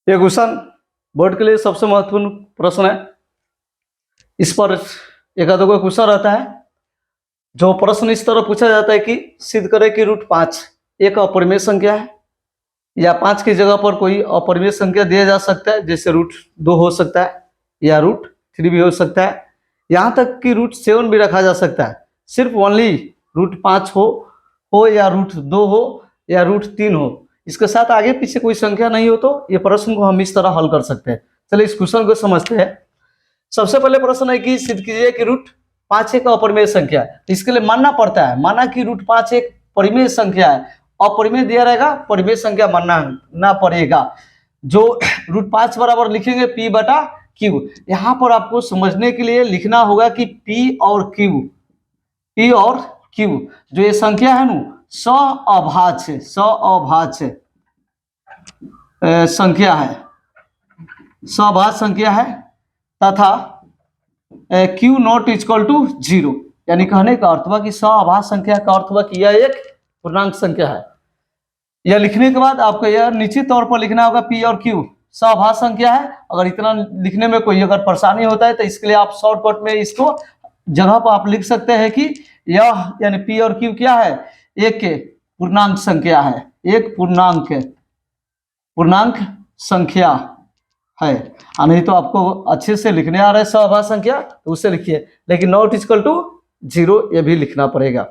ये question board के लिए सबसे महत्वपूर्ण प्रश्न है। इस पर एक आधो का क्वेश्चन रहता है। जो प्रश्न इस तरह पूछा जाता है कि सिद्ध करें कि रूट 5 एक अपरिमेय संख्या है, या 5 की जगह पर कोई अपरिमेय संख्या दिया जा सकता है, जैसे रूट 2 हो सकता है या रूट 3 भी हो सकता है, यहाँ तक कि रूट 7 भी रखा जा सकता है। सिर्फ ओनली रूट 5 हो या रूट 2 हो या रूट 3 हो, इसके साथ आगे पीछे कोई संख्या नहीं हो, तो ये प्रश्न को हम इस तरह हल कर सकते हैं। चलिए इस क्वेश्चन को समझते हैं। सबसे पहले प्रश्न है कि सिद्ध कीजिए कि रूट 5 एक अपरिमेय संख्या है। इसके लिए मानना पड़ता है, माना कि रूट 5 एक परिमेय संख्या है। अपरिमेय दिया रहेगा, परिमेय संख्या मानना पड़ेगा। जो रूट 5 बराबर लिखेंगे P बटा Q। यहाँ पर आपको समझने के लिए लिखना होगा कि P और Q जो ये संख्या है ना, सअभाज्य संख्या है, सअभाज्य संख्या है, तथा Q नॉट इक्वल टू 0। यानी कहने का अर्थ हुआ कि सअभाज्य संख्या का अर्थ हुआ कि यह एक पूर्णांक संख्या है। यह लिखने के बाद आपको यह निश्चित तौर पर लिखना होगा P और Q सअभाज्य संख्या है। अगर इतना लिखने में कोई अगर परेशानी होता है तो इसके लिए आप शॉर्टकट में इसको जगह पर आप लिख सकते हैं कि यह यानी P और Q क्या है, एक पूर्णांक संख्या है, एक पूर्णांक संख्या है। नहीं तो आपको अच्छे से लिखने आ रहा है सअभाज्य संख्या तो उसे लिखिए, लेकिन नॉट इक्वल टू 0 ये भी लिखना पड़ेगा।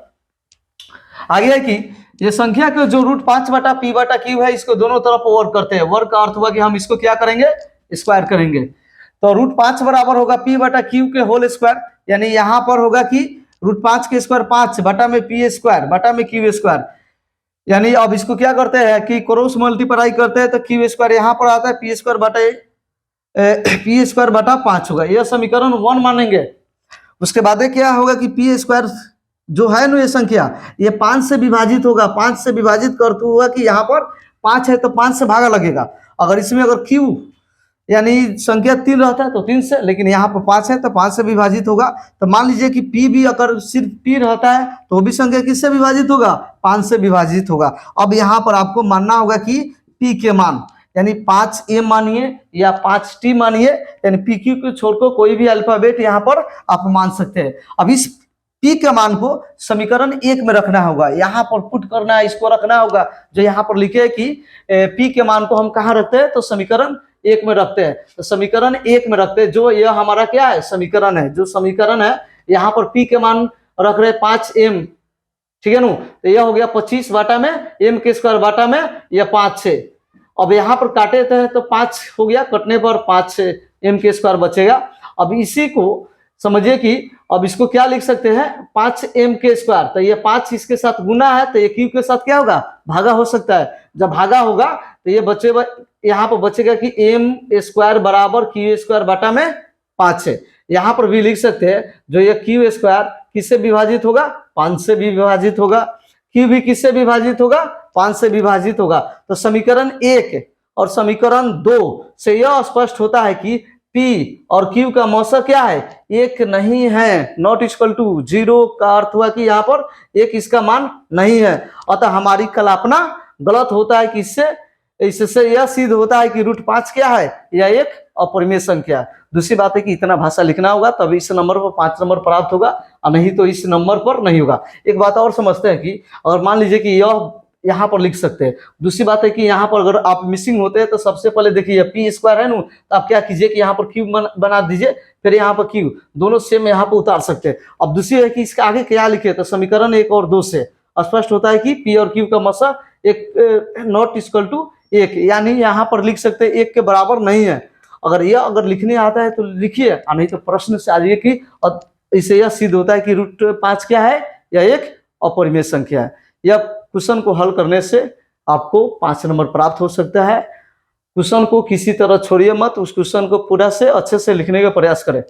आगे है कि ये संख्या के जो रूट 5 बटा P बटा Q है, इसको दोनों तरफ वर्क करते हैं। वर्क का अर्थ हुआ कि हम इसको क्या करेंगे, स्क्वायर करेंगे। तो रूट 5 बराबर होगा P बटा Q के होल स्क्वायर। यानी यहाँ पर होगा कि रूट 5 के स्क्वायर 5 बटा में P स्क्वायर बटा में Q स्क्वायर। यानी अब इसको क्या करते हैं कि क्रॉस मल्टीप्लाई करते हैं तो Q स्क्वायर यहाँ पर आता है, P स्क्वायर बटा 5 होगा। यह समीकरण 1 मानेंगे। उसके बाद क्या होगा कि P स्क्वायर जो है ना ये संख्या, ये 5 से विभाजित होगा। 5 से विभाजित करते हुआ कि यहाँ पर 5 है तो 5 से भागा लगेगा। अगर इसमें अगर Q यानी संख्या 3 रहता है तो 3 से, लेकिन यहाँ पर 5 है तो 5 से विभाजित होगा। तो मान लीजिए कि P भी अगर सिर्फ P रहता है तो भी संख्या किससे विभाजित होगा, 5 से विभाजित होगा। अब यहाँ पर आपको मानना होगा कि P के मान यानी 5m मानिए या 5t मानिए, यानी PQ को छोड़कर कोई भी अल्फाबेट यहाँ पर आप मान सकते हैं। अब इस P के मान को समीकरण 1 में रखना होगा, यहाँ पर पुट करना है, इसको रखना होगा। जो यहाँ पर लिखे है कि P के मान को हम कहाँ रखते हैं, तो समीकरण 1 में रखते हैं। तो समीकरण 1 में रखते हैं, जो यह हमारा क्या है, समीकरण है। जो समीकरण है यहाँ पर P के मान रख रहे 5m, ठीक है ना। तो यह हो गया 25 बाटा में m के स्क्वायर बाटा में यह 5 से। अब यहाँ पर काटे थे तो 5 हो गया, कटने पर 5 से m के स्क्वायर बचेगा। अब इसी को समझिए कि अब इसको क्या लिख सकते हैं, 5m के स्क्वायर। तो ये 5 इसके साथ गुना है तो ये Q के साथ क्या होगा, भागा हो सकता है। जब भागा होगा तो ये बचेगा, यहाँ पर बचेगा कि m स्क्वायर बराबर Q स्क्वायर बटा में 5 है। यहाँ पर भी लिख सकते हैं जो ये Q स्क्वायर किससे विभाजित होगा, 5 से भी विभाजित होगा। Q भी किससे विभाजित होगा, 5 से विभाजित होगा। तो समीकरण 1 और समीकरण 2 से यह स्पष्ट होता है कि P और Q का मौसा क्या है, एक नहीं है, नॉट इक्वल टू 0 का अर्थ हुआ कि यहाँ पर एक इसका मान नहीं है। अतः हमारी कल्पना गलत होता है कि इससे यह सिद्ध होता है कि रूट 5 क्या है, यह एक अपरिमेय संख्या है। दूसरी बात है कि इतना भाषा लिखना होगा तभी इस नंबर पर 5 नंबर प्राप्त होगा, और नहीं तो इस नंबर पर नहीं होगा। एक बात और समझते हैं कि अगर मान लीजिए कि यह यहाँ पर लिख सकते हैं। दूसरी बात है कि यहाँ पर अगर आप मिसिंग होते हैं तो सबसे पहले देखिए P स्क्वायर है ना, तो आप क्या कीजिए कि यहाँ पर Q बना दीजिए, फिर यहाँ पर Q, दोनों सेम यहाँ पर उतार सकते हैं। अब दूसरी है कि इसके आगे क्या लिखे, तो समीकरण 1 और 2 से स्पष्ट होता है कि P और Q का मौसा एक नॉट इक्वल टू 1, यानी यहाँ पर लिख सकते हैं 1 के बराबर नहीं है। अगर लिखने आता है तो लिखिए, नहीं तो प्रश्न से आ जाइए कि इससे यह सिद्ध होता है कि रूट 5 क्या है, यह एक अपरिमेय संख्या है। यह क्वेश्चन को हल करने से आपको 5 नंबर प्राप्त हो सकता है। क्वेश्चन को किसी तरह छोड़िए मत, उस क्वेश्चन को पूरा से अच्छे से लिखने का प्रयास करें।